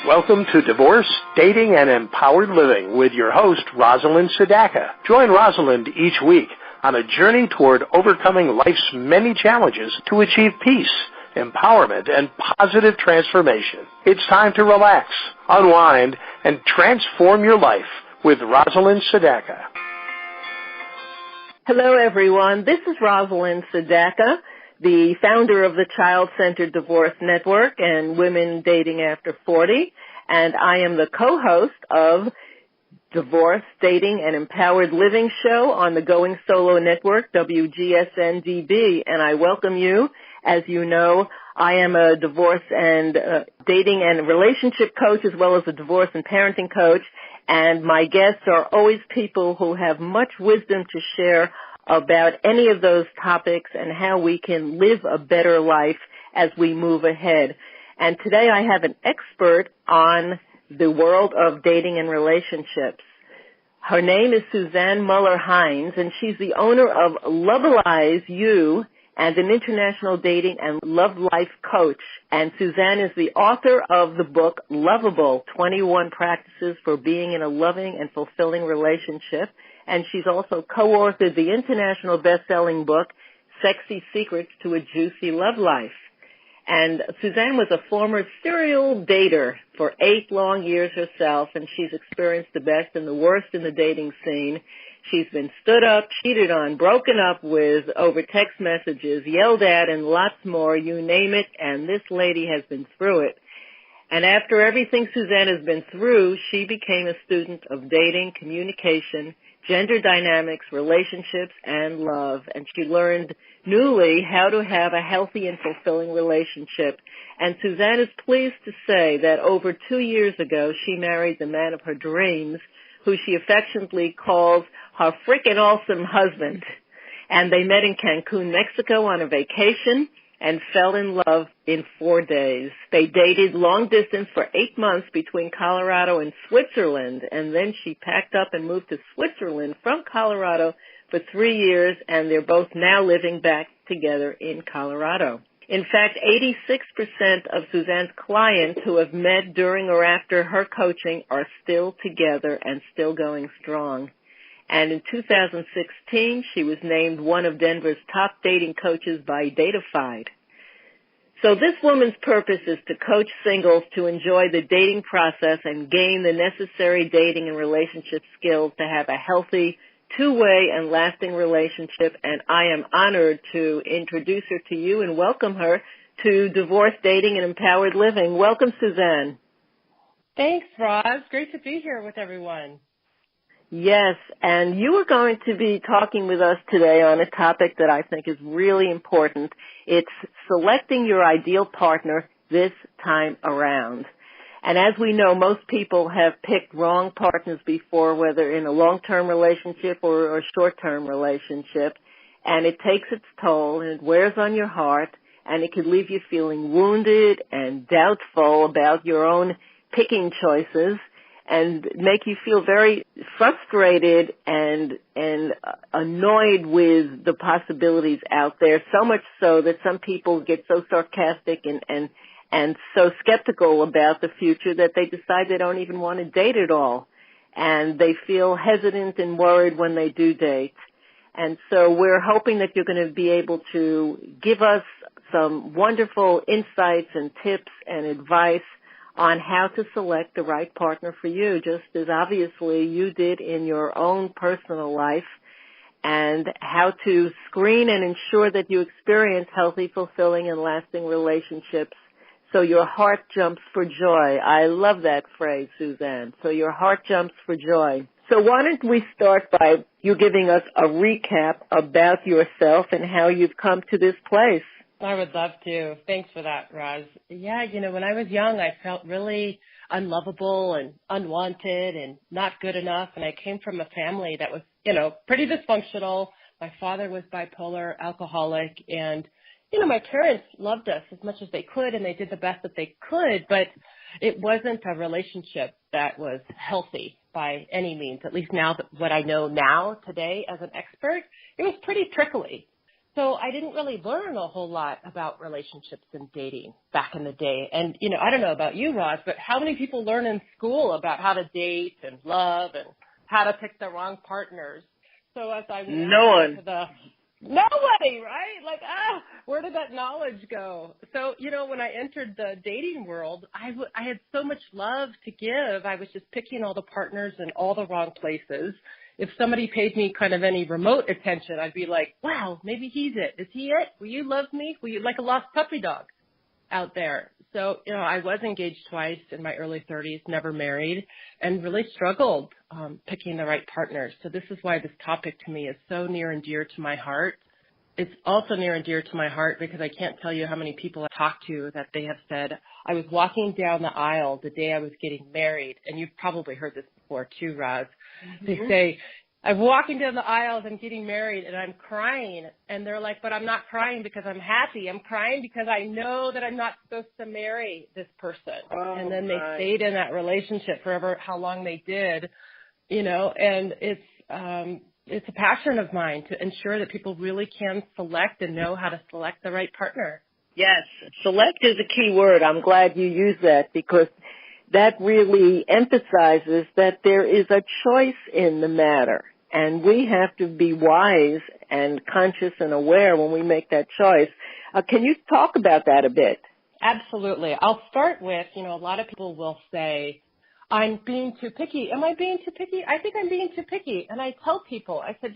Welcome to Divorce, Dating, and Empowered Living with your host, Rosalind Sedacca. Join Rosalind each week on a journey toward overcoming life's many challenges to achieve peace, empowerment, and positive transformation. It's time to relax, unwind, and transform your life with Rosalind Sedacca. Hello, everyone. This is Rosalind Sedacca, the founder of the Child-Centered Divorce Network and Women Dating After 40, and I am the co-host of Divorce, Dating, and Empowered Living show on the Going Solo Network, WGSN-DB, and I welcome you. As you know, I am a divorce and dating and relationship coach as well as a divorce and parenting coach, and my guests are always people who have much wisdom to share about any of those topics and how we can live a better life as we move ahead. And today I have an expert on the world of dating and relationships. Her name is Suzanne Muller-Heinz, and she's the owner of Loveablize You and an international dating and love life coach. And Susanne is the author of the book Loveable, 21 Practices for Being in a Loving and Fulfilling Relationship. And she's also co-authored the international best-selling book, Sexy Secrets to a Juicy Love Life. And Susanne was a former serial dater for 8 long years herself, and she's experienced the best and the worst in the dating scene. She's been stood up, cheated on, broken up with over text messages, yelled at, and lots more, you name it, and this lady has been through it. And after everything Susanne has been through, she became a student of dating, communication, gender dynamics, relationships, and love. And she learned newly how to have a healthy and fulfilling relationship. And Susanne is pleased to say that over 2 years ago, she married the man of her dreams, who she affectionately calls her frickin' awesome husband. And they met in Cancun, Mexico on a vacation and fell in love in 4 days. They dated long distance for 8 months between Colorado and Switzerland, and then she packed up and moved to Switzerland from Colorado for 3 years, and they're both now living back together in Colorado. In fact, 86% of Suzanne's clients who have met during or after her coaching are still together and still going strong. And in 2016, she was named one of Denver's top dating coaches by Datified. So this woman's purpose is to coach singles to enjoy the dating process and gain the necessary dating and relationship skills to have a healthy, two-way and lasting relationship. And I am honored to introduce her to you and welcome her to Divorce, Dating, and Empowered Living. Welcome, Suzanne. Thanks, Roz. Great to be here with everyone. Yes, and you are going to be talking with us today on a topic that I think is really important. It's selecting your ideal partner this time around. And as we know, most people have picked wrong partners before, whether in a long-term relationship or a short-term relationship, and it takes its toll and it wears on your heart, and it could leave you feeling wounded and doubtful about your own picking choices, and make you feel very frustrated and annoyed with the possibilities out there, so much so that some people get so sarcastic and so skeptical about the future that they decide they don't even want to date at all. And they feel hesitant and worried when they do date. And so we're hoping that you're going to be able to give us some wonderful insights and tips and advice on how to select the right partner for you, just as obviously you did in your own personal life, and how to screen and ensure that you experience healthy, fulfilling, and lasting relationships so your heart jumps for joy. I love that phrase, Suzanne. So your heart jumps for joy. So why don't we start by you giving us a recap about yourself and how you've come to this place. I would love to. Thanks for that, Roz. Yeah, when I was young, I felt really unlovable and unwanted and not good enough. And I came from a family that was, pretty dysfunctional. My father was bipolar, alcoholic, and, my parents loved us as much as they could, and they did the best that they could, but it wasn't a relationship that was healthy by any means, at least now, what I know now today as an expert. It was pretty trickly. So I didn't really learn a whole lot about relationships and dating back in the day. And, I don't know about you, Roz, but how many people learn in school about how to date and love and how to pick the wrong partners? So as I went into nobody, right? Like, where did that knowledge go? So, when I entered the dating world, I had so much love to give. I was just picking all the partners in all the wrong places. If somebody paid me kind of any remote attention, I'd be like, wow, maybe he's it. Is he it? Will you love me? Will you like a lost puppy dog out there? So, I was engaged twice in my early 30s, never married, and really struggled picking the right partner. So this is why this topic to me is so near and dear to my heart. It's also near and dear to my heart because I can't tell you how many people I talked to that they have said, I was walking down the aisle the day I was getting married, and you've probably heard this before too, Roz. Mm-hmm. They say, I'm walking down the aisles and getting married, and I'm crying. And they're like, but I'm not crying because I'm happy. I'm crying because I know that I'm not supposed to marry this person. Oh, and then they stayed in that relationship forever, how long they did, and it's a passion of mine to ensure that people really can select and know how to select the right partner. Yes, select is a key word. I'm glad you used that because that really emphasizes that there is a choice in the matter. And we have to be wise and conscious and aware when we make that choice. Can you talk about that a bit? Absolutely. I'll start with, a lot of people will say, I'm being too picky. Am I being too picky? I think I'm being too picky. And I tell people, I said,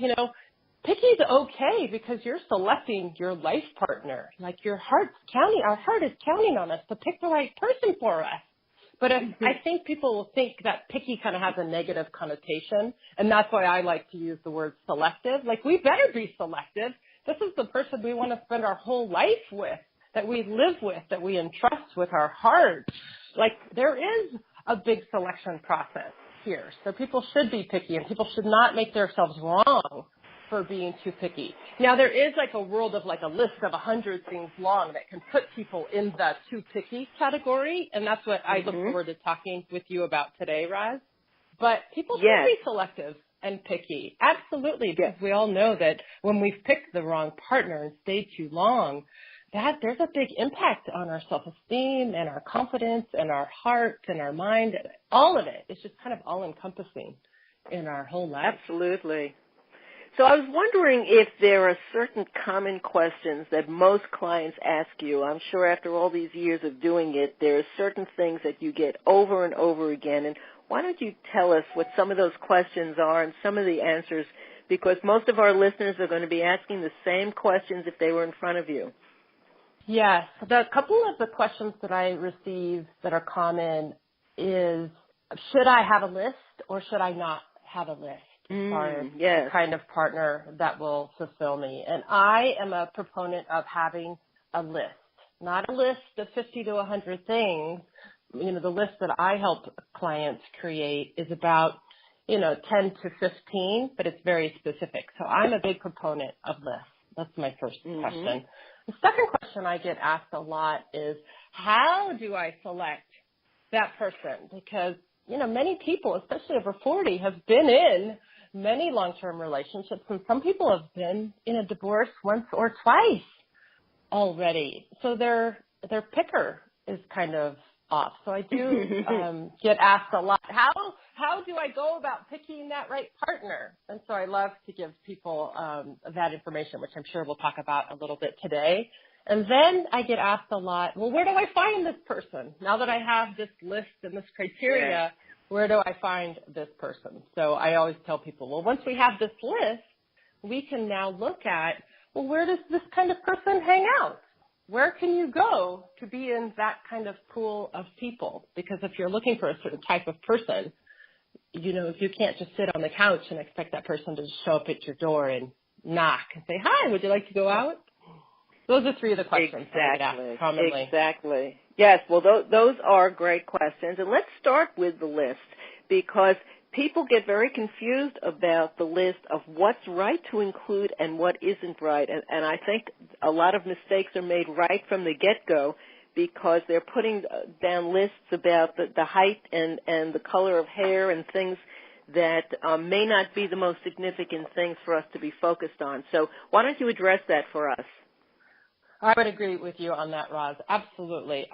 picky is okay because you're selecting your life partner. Like our heart is counting on us to pick the right person for us. But I think people will think that picky kind of has a negative connotation, and that's why I like to use the word selective. Like, we better be selective. This is the person we want to spend our whole life with, that we live with, that we entrust with our heart. Like, there is a big selection process here. So people should be picky, and people should not make themselves wrong for being too picky. Now, there is like a world of like a list of 100 things long that can put people in the too picky category, and that's what I look forward to talking with you about today, Roz. But people should be selective and picky. Absolutely, because we all know that when we've picked the wrong partner and stayed too long, that there's a big impact on our self-esteem and our confidence and our heart and our mind. All of it. It's just kind of all-encompassing in our whole life. Absolutely. So I was wondering if there are certain common questions that most clients ask you. I'm sure after all these years of doing it, there are certain things that you get over and over again. And why don't you tell us what some of those questions are and some of the answers, because most of our listeners are going to be asking the same questions if they were in front of you. Yes. The couple of the questions that I receive that are common is, should I have a list or should I not have a list? Or the kind of partner that will fulfill me. And I am a proponent of having a list, not a list of 50 to 100 things. The list that I help clients create is about, 10 to 15, but it's very specific. So I'm a big proponent of lists. That's my first question. The second question I get asked a lot is, how do I select that person? Because, many people, especially over 40, have been in many long-term relationships, and some people have been in a divorce once or twice already. So their picker is kind of off. So I do get asked a lot, how do I go about picking that right partner? And so I love to give people that information, which I'm sure we'll talk about a little bit today. And then I get asked a lot, well, where do I find this person? Now that I have this list and this criteria, where do I find this person? So I always tell people, well, once we have this list, we can now look at, well, where does this kind of person hang out? Where can you go to be in that kind of pool of people? Because if you're looking for a certain type of person, you can't just sit on the couch and expect that person to just show up at your door and knock and say, hi, would you like to go out? Those are three of the questions that I get asked commonly. Exactly. Yes, well, those are great questions. And let's start with the list, because people get very confused about the list of what's right to include and what isn't right. And I think a lot of mistakes are made right from the get-go because they're putting down lists about the height and the color of hair and things that may not be the most significant things for us to be focused on. So why don't you address that for us? I would agree with you on that, Roz. Absolutely.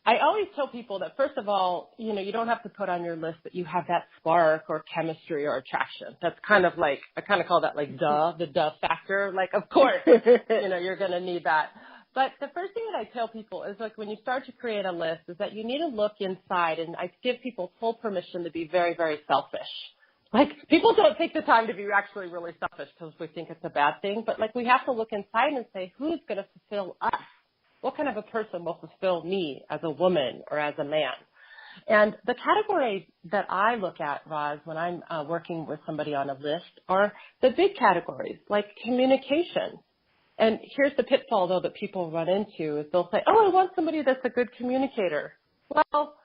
I always tell people that, first of all, you don't have to put on your list that you have that spark or chemistry or attraction. That's kind of like, I kind of call that like the duh factor. Like, of course, you're going to need that. But the first thing that I tell people is, like, when you start to create a list, is that you need to look inside, and I give people full permission to be very, very selfish. Like, people don't take the time to be actually really selfish because we think it's a bad thing, but, like, we have to look inside and say, who's going to fulfill us? What kind of a person will fulfill me as a woman or as a man? And the categories that I look at, Roz, when I'm working with somebody on a list are the big categories, like communication. And here's the pitfall, though, that people run into is they'll say, oh, I want somebody that's a good communicator. Well,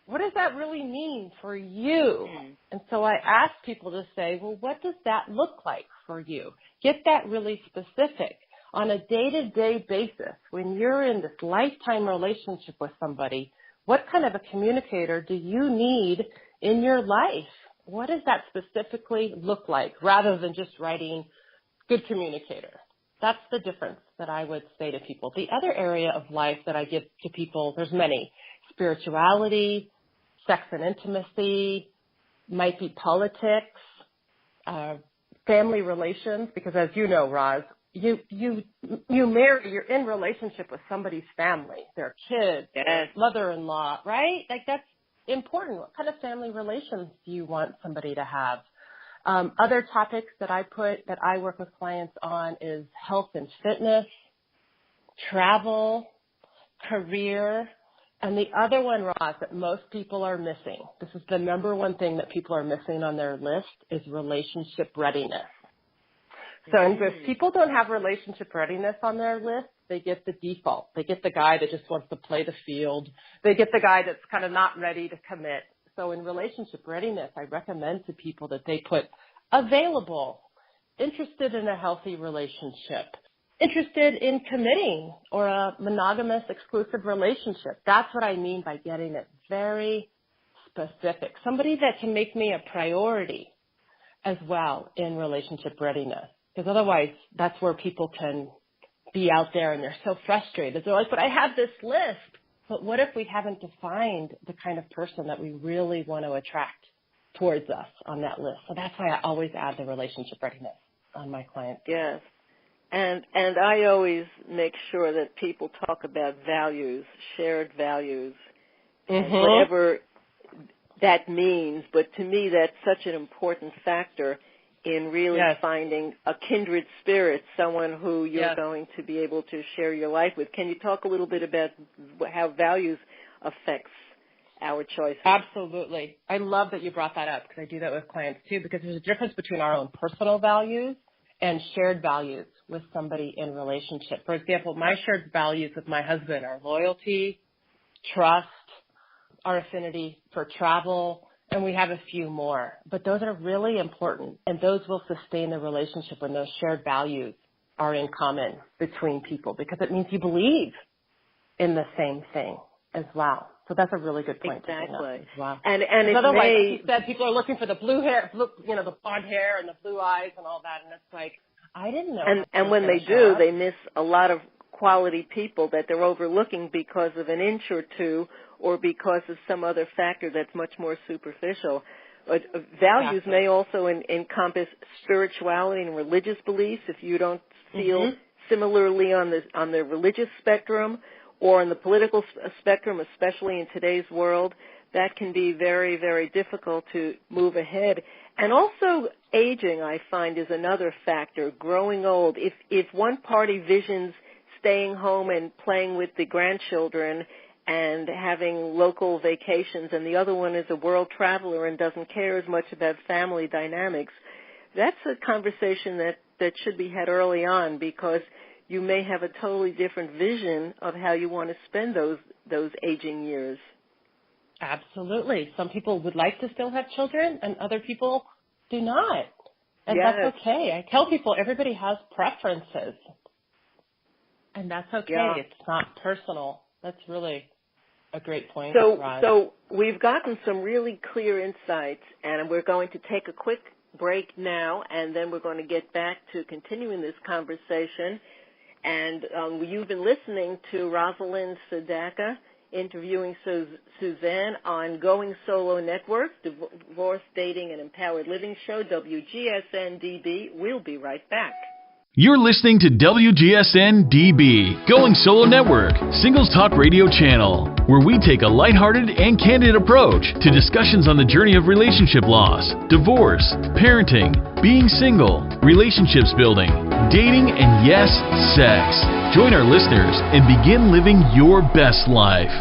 what does that really mean for you? And so I ask people to say, well, what does that look like for you? Get that really specific. On a day-to-day basis, when you're in this lifetime relationship with somebody, what kind of a communicator do you need in your life? What does that specifically look like, rather than just writing good communicator? That's the difference that I would say to people. The other area of life that I give to people, there's many: spirituality, sex and intimacy, might be politics, family relations, because as you know, Roz, you marry, you're in relationship with somebody's family, their kids, their mother-in-law, right? Like, that's important. What kind of family relations do you want somebody to have? Other topics that I work with clients on is health and fitness, travel, career, and the other one, Roz, that most people are missing. This is the number one thing that people are missing on their list, is relationship readiness. So if people don't have relationship readiness on their list, they get the default. They get the guy that just wants to play the field. They get the guy that's kind of not ready to commit. So in relationship readiness, I recommend to people that they put available, interested in a healthy relationship, interested in committing, or a monogamous exclusive relationship. That's what I mean by getting it very specific. Somebody that can make me a priority as well in relationship readiness. Because otherwise, that's where people can be out there and they're so frustrated. They're like, but I have this list. But what if we haven't defined the kind of person that we really want to attract towards us on that list? So that's why I always add the relationship readiness on my clients. Yes. And I always make sure that people talk about values, shared values, and whatever that means. But to me, that's such an important factor in really finding a kindred spirit, someone who you're going to be able to share your life with. Can you talk a little bit about how values affects our choices? Absolutely. I love that you brought that up, because I do that with clients too, because there's a difference between our own personal values and shared values with somebody in relationship. For example, my shared values with my husband are loyalty, trust, our affinity for travel, and we have a few more. But those are really important, and those will sustain the relationship when those shared values are in common between people, because it means you believe in the same thing as well. So that's a really good point to bring up as well. And it otherwise, may, like you said, people are looking for the blue hair, the blonde hair and the blue eyes and all that, and it's like, I didn't know. And when they do, they miss a lot of quality people that they're overlooking because of an inch or two, or because of some other factor that's much more superficial. But values may also encompass spirituality and religious beliefs. If you don't feel similarly on the religious spectrum or on the political spectrum, especially in today's world, that can be very, very difficult to move ahead. And also aging, I find, is another factor, growing old. If one party visions staying home and playing with the grandchildren and having local vacations, and the other one is a world traveler and doesn't care as much about family dynamics, that's a conversation that should be had early on, because you may have a totally different vision of how you want to spend those aging years. Absolutely. Some people would like to still have children, and other people do not. And that's okay. I tell people everybody has preferences. And that's okay. It's not personal. That's really a great point, Roz. So we've gotten some really clear insights, and we're going to take a quick break now, and then we're going to get back to continuing this conversation. And you've been listening to Rosalind Sedacca interviewing Suzanne on Going Solo Network, Divorce, Dating, and Empowered Living Show, WGSN-DB. We'll be right back. You're listening to WGSN-DB, Going Solo Network, Singles Talk Radio channel, where we take a lighthearted and candid approach to discussions on the journey of relationship loss, divorce, parenting, being single, relationships building, dating, and yes, sex. Join our listeners and begin living your best life.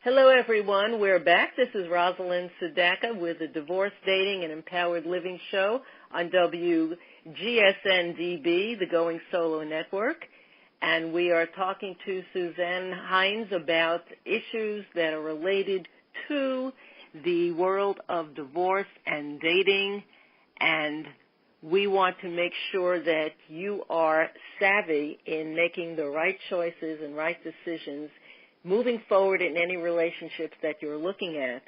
Hello, everyone. We're back. This is Rosalind Sedacca with the Divorce, Dating, and Empowered Living Show on WGSN-DB, the Going Solo Network. And we are talking to Suzanne Heinz about issues that are related to the world of divorce and dating. And we want to make sure that you are savvy in making the right choices and right decisions moving forward in any relationships that you're looking at.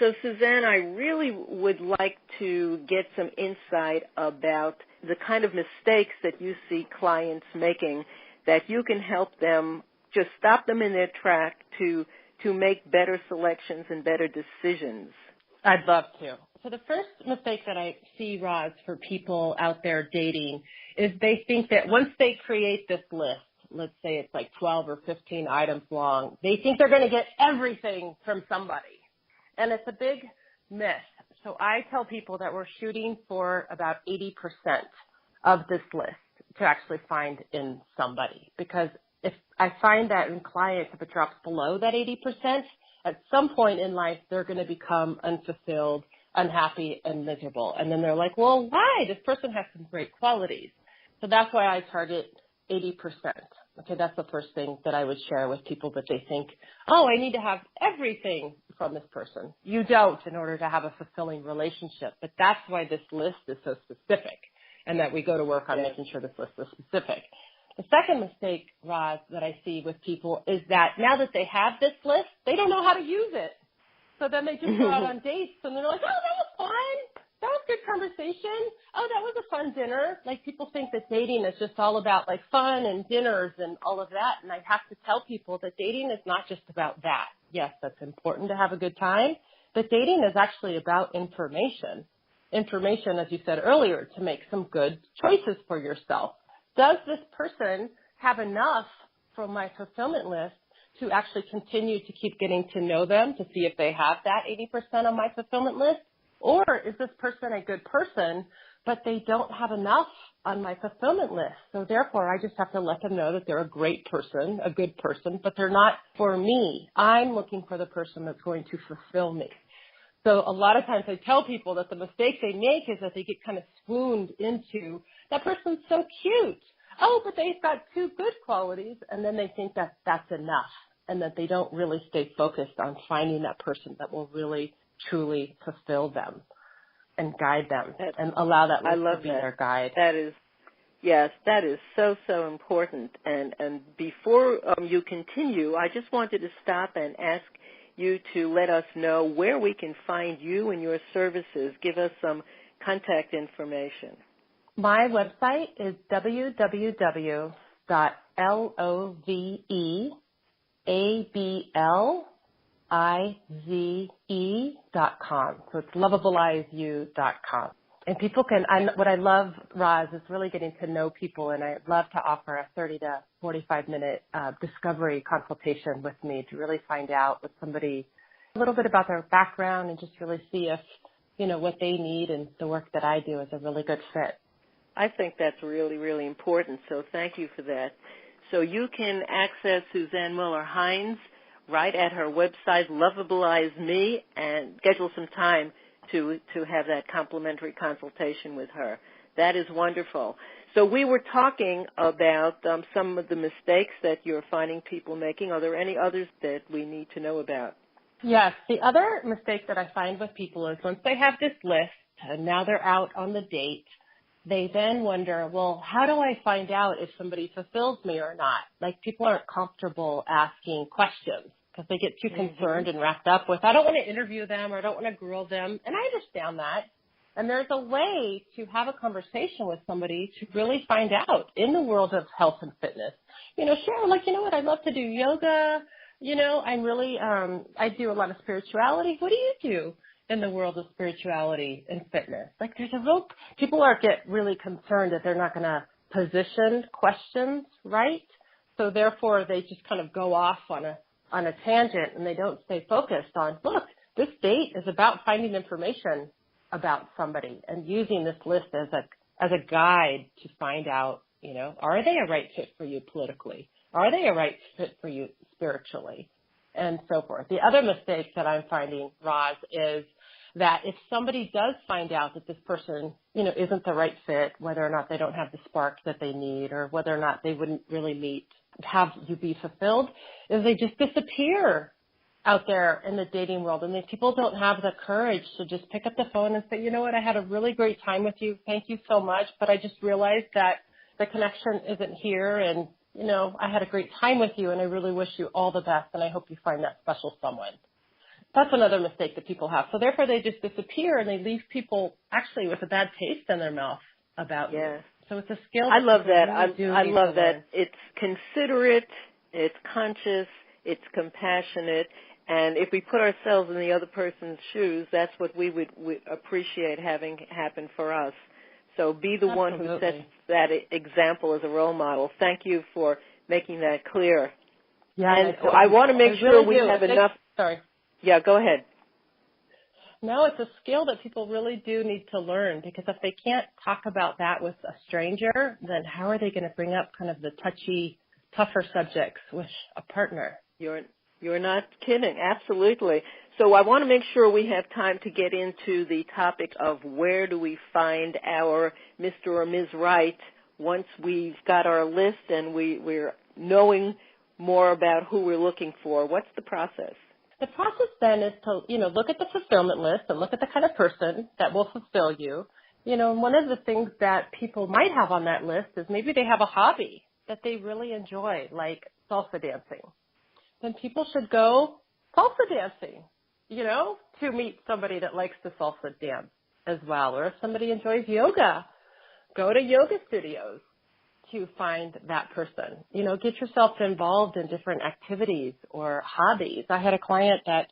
So, Suzanne, I really would like to get some insight about the kind of mistakes that you see clients making that you can help them, just stop them in their track to make better selections and better decisions. I'd love to. So the first mistake that I see, Roz, for people out there dating is they think that once they create this list, let's say it's like 12 or 15 items long, they think they're going to get everything from somebody. And it's a big myth. So I tell people that we're shooting for about 80% of this list to actually find in somebody. Because if I find that in clients, if it drops below that 80%, at some point in life, they're going to become unfulfilled, unhappy, and miserable. And then they're like, well, why? This person has some great qualities. So that's why I target 80%. Okay, that's the first thing that I would share with people, that they think, oh, I need to have everything from this person. You don't, in order to have a fulfilling relationship. But that's why this list is so specific, and that we go to work on making sure this list is specific. The second mistake, Roz, that I see with people is that now that they have this list, they don't know how to use it. So then they just go out on dates, and they're like, oh, that was fun. That was good conversation. Oh, that was a fun dinner. Like, people think that dating is just all about like fun and dinners and all of that. And I have to tell people that dating is not just about that. Yes, that's important to have a good time, but dating is actually about information. Information, as you said earlier, to make some good choices for yourself. Does this person have enough from my fulfillment list to actually continue to keep getting to know them, to see if they have that 80% on my fulfillment list? Or is this person a good person, but they don't have enough on my fulfillment list? So therefore, I just have to let them know that they're a great person, a good person, but they're not for me. I'm looking for the person that's going to fulfill me. So a lot of times I tell people that the mistake they make is that they get kind of swooned into, that person's so cute. Oh, but they've got two good qualities, and then they think that that's enough, and that they don't really stay focused on finding that person that will really truly fulfill them and guide them and allow that list to be their guide. That is, yes, that is so, so important. And before you continue, I just wanted to stop and ask you to let us know where we can find you and your services. Give us some contact information. My website is www.loveablize.com. So it's loveablizeyou.com. And people can, what I love, Roz, is really getting to know people, and I love to offer a 30 to 45-minute discovery consultation with me to really find out with somebody a little bit about their background and just really see if, you know, what they need and the work that I do is a really good fit. I think that's really, really important, so thank you for that. So you can access Suzanne Muller-Heinz right at her website, Loveablize Me, and schedule some time to have that complimentary consultation with her. That is wonderful. So we were talking about some of the mistakes that you're finding people making. Are there any others that we need to know about? Yes. The other mistake that I find with people is once they have this list and now they're out on the date, they then wonder, well, how do I find out if somebody fulfills me or not? Like, people aren't comfortable asking questions because they get too concerned and wrapped up with, I don't want to interview them or I don't want to grill them. And I understand that. And there's a way to have a conversation with somebody to really find out in the world of health and fitness. You know, share, like, you know what, I love to do yoga. You know, I'm really, I do a lot of spirituality. What do you do in the world of spirituality and fitness? Like, there's a real, people get really concerned that they're not going to position questions right. So therefore, they just kind of go off on a tangent and they don't stay focused on, look, this date is about finding information about somebody and using this list as a guide to find out, you know, are they a right fit for you politically? Are they a right fit for you spiritually? And so forth. The other mistake that I'm finding, Roz, is that if somebody does find out that this person, you know, isn't the right fit, whether or not they don't have the spark that they need or whether or not they wouldn't really have you be fulfilled, is they just disappear out there in the dating world. And people don't have the courage to just pick up the phone and say, you know what, I had a really great time with you. Thank you so much. But I just realized that the connection isn't here. And, you know, I had a great time with you and I really wish you all the best. And I hope you find that special someone. That's another mistake that people have. So therefore they just disappear and they leave people actually with a bad taste in their mouth about you. So it's a skill. I love that. I love that. It's considerate, it's conscious, it's compassionate. And if we put ourselves in the other person's shoes, that's what we would appreciate having happen for us. So be the one who sets that example as a role model. Thank you for making that clear. Yeah, and I want to make sure we have enough. Sorry. Yeah, go ahead. No, it's a skill that people really do need to learn, because if they can't talk about that with a stranger, then how are they going to bring up kind of the touchy, tougher subjects with a partner? You're not kidding. Absolutely. So I want to make sure we have time to get into the topic of where do we find our Mr. or Ms. Right once we've got our list and we're knowing more about who we're looking for. What's the process? The process then is to, you know, look at the fulfillment list and look at the kind of person that will fulfill you. You know, one of the things that people might have on that list is maybe they have a hobby that they really enjoy, like salsa dancing. Then people should go salsa dancing, you know, to meet somebody that likes to salsa dance as well. Or if somebody enjoys yoga, go to yoga studios to find that person. You know, get yourself involved in different activities or hobbies. I had a client that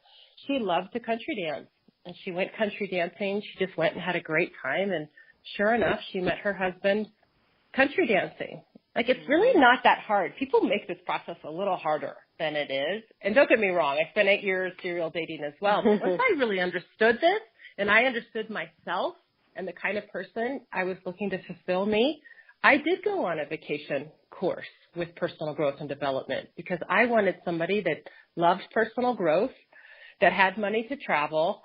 she loved to country dance, and she went country dancing. She just went and had a great time, and sure enough, she met her husband country dancing. Like, it's really not that hard. People make this process a little harder than it is. And don't get me wrong, I spent 8 years serial dating as well. But once I really understood this, and I understood myself and the kind of person I was looking to fulfill me, I did go on a vacation course with personal growth and development, because I wanted somebody that loved personal growth, that had money to travel,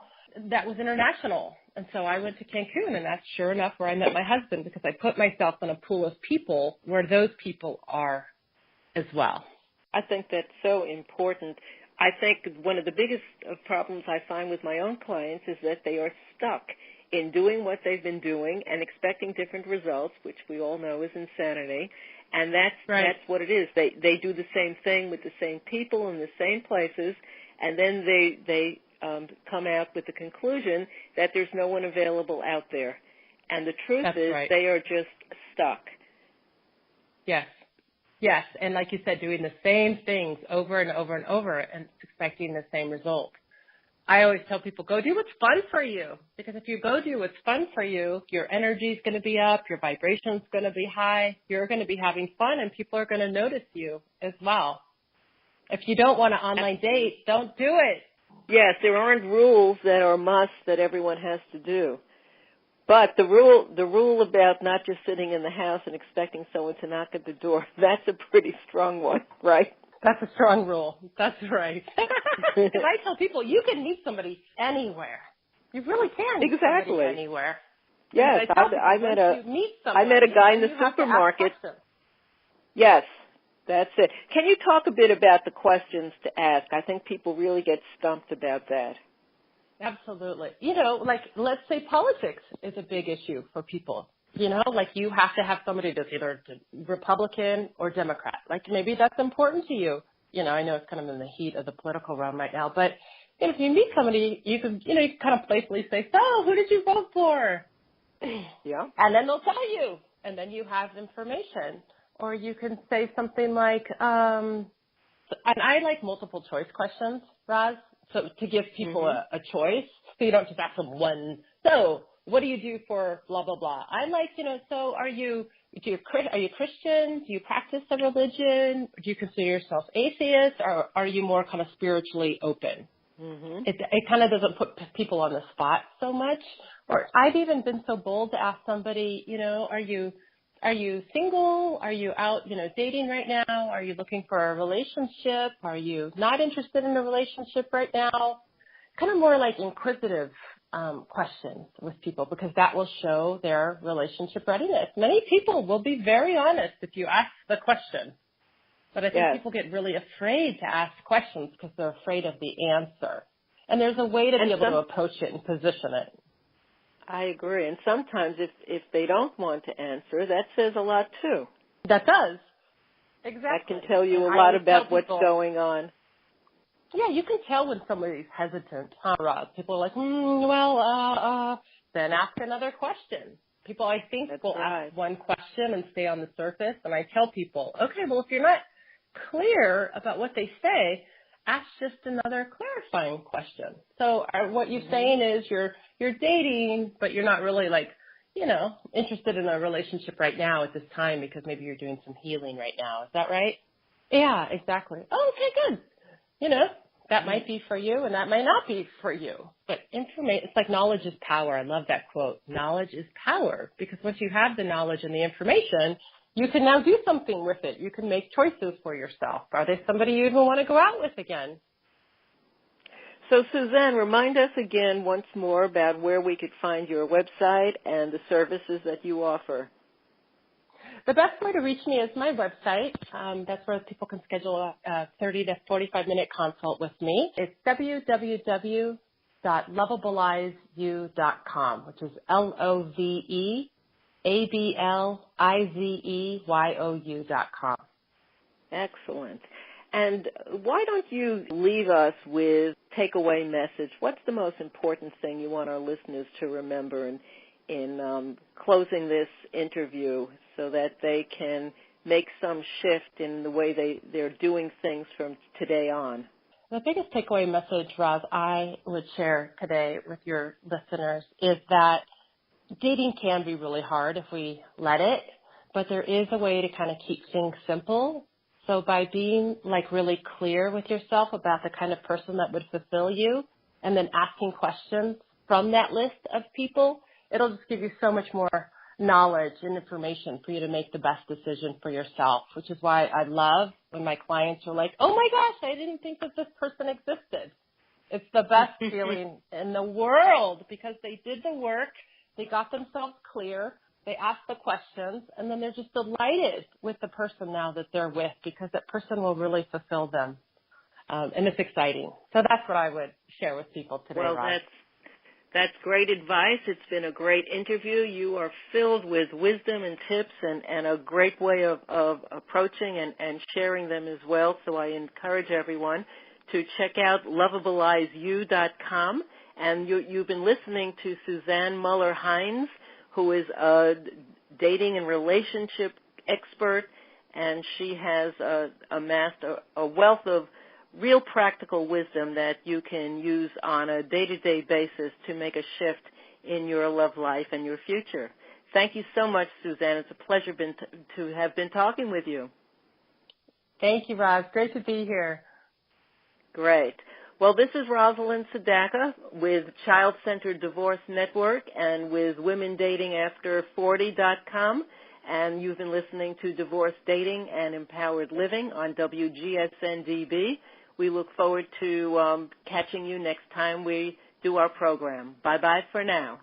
that was international. And so I went to Cancun, and that's sure enough where I met my husband, because I put myself in a pool of people where those people are as well. I think that's so important. I think one of the biggest problems I find with my own clients is that they are stuck in doing what they've been doing and expecting different results, which we all know is insanity. And that's what it is. They do the same thing with the same people in the same places, and then they come out with the conclusion that there's no one available out there. And the truth is they are just stuck. Yes. Yes. And like you said, doing the same things over and over and over and expecting the same result. I always tell people, go do what's fun for you, because if you go do what's fun for you, your energy is going to be up, your vibration's going to be high, you're going to be having fun, and people are going to notice you as well. If you don't want an online date, don't do it. Yes, there aren't rules that are must that everyone has to do. But the rule about not just sitting in the house and expecting someone to knock at the door, that's a pretty strong one, right? That's a strong rule. That's right. And I tell people, you can meet somebody anywhere. You really can meet somebody anywhere. Yes, I met a guy in the supermarket. Yes, that's it. Can you talk a bit about the questions to ask? I think people really get stumped about that. Absolutely. You know, like, let's say politics is a big issue for people. You know, like you have to have somebody that's either Republican or Democrat. Like maybe that's important to you. You know, I know it's kind of in the heat of the political realm right now, but if you meet somebody, you can kind of playfully say, so who did you vote for? Yeah. And then they'll tell you, and then you have information. Or you can say something like, and I like multiple choice questions, Roz, so to give people a choice, so you don't just ask them one. So what do you do for blah, blah, blah? I like, so are you Christian? Do you practice a religion? Do you consider yourself atheist? Or are you more kind of spiritually open? It kind of doesn't put people on the spot so much. Or I've even been so bold to ask somebody, are you single? Are you out, dating right now? Are you looking for a relationship? Are you not interested in a relationship right now? Kind of more like inquisitive questions with people, because that will show their relationship readiness. Many people will be very honest if you ask the question. But I think people get really afraid to ask questions because they're afraid of the answer. And there's a way to be able to approach it and position it. I agree. And sometimes if they don't want to answer, that says a lot too. That does. Exactly. That can tell you a lot about what's going on. Yeah, you can tell when somebody's hesitant, huh, Roz? People are like, then ask another question. People, I think, will ask one question and stay on the surface. And I tell people, okay, well, if you're not clear about what they say, ask just another clarifying question. So what you're saying is you're dating, but you're not really interested in a relationship right now at this time because maybe you're doing some healing right now. Is that right? Yeah, exactly. Oh, okay, good. That might be for you and that might not be for you. But it's like knowledge is power. I love that quote. Knowledge is power, because once you have the knowledge and the information, you can now do something with it. You can make choices for yourself. Are they somebody you even want to go out with again? So, Suzanne, remind us again once more about where we could find your website and the services that you offer. The best way to reach me is my website. That's where people can schedule a 30 to 45-minute consult with me. It's www.loveablizeyou.com, which is LOVEABLIZEYOU.com. Excellent. And why don't you leave us with takeaway message? What's the most important thing you want our listeners to remember in closing this interview so that they can make some shift in the way they're doing things from today on? The biggest takeaway message, Roz, I would share today with your listeners is that dating can be really hard if we let it, but there is a way to kind of keep things simple. So by being really clear with yourself about the kind of person that would fulfill you and then asking questions from that list of people, it'll just give you so much more knowledge and information for you to make the best decision for yourself, which is why I love when my clients are like, oh my gosh, I didn't think that this person existed. It's the best feeling in the world because they did the work, they got themselves clear, they asked the questions, and then they're just delighted with the person now that they're with because that person will really fulfill them. And it's exciting. So that's what I would share with people today, Well, Roz. That's great advice. It's been a great interview. You are filled with wisdom and tips and a great way of approaching and sharing them as well. So I encourage everyone to check out loveablizeyou.com. And you've been listening to Suzanne Muller-Heinz, who is a dating and relationship expert, and she has amassed a wealth of real practical wisdom that you can use on a day-to-day basis to make a shift in your love life and your future. Thank you so much, Suzanne. It's a pleasure to have been talking with you. Thank you, Roz. Great to be here. Great. Well, this is Rosalind Sedacca with Child Centered Divorce Network and with WomenDatingAfter40.com. And you've been listening to Divorce Dating and Empowered Living on WGSN-DB. We look forward to catching you next time we do our program. Bye-bye for now.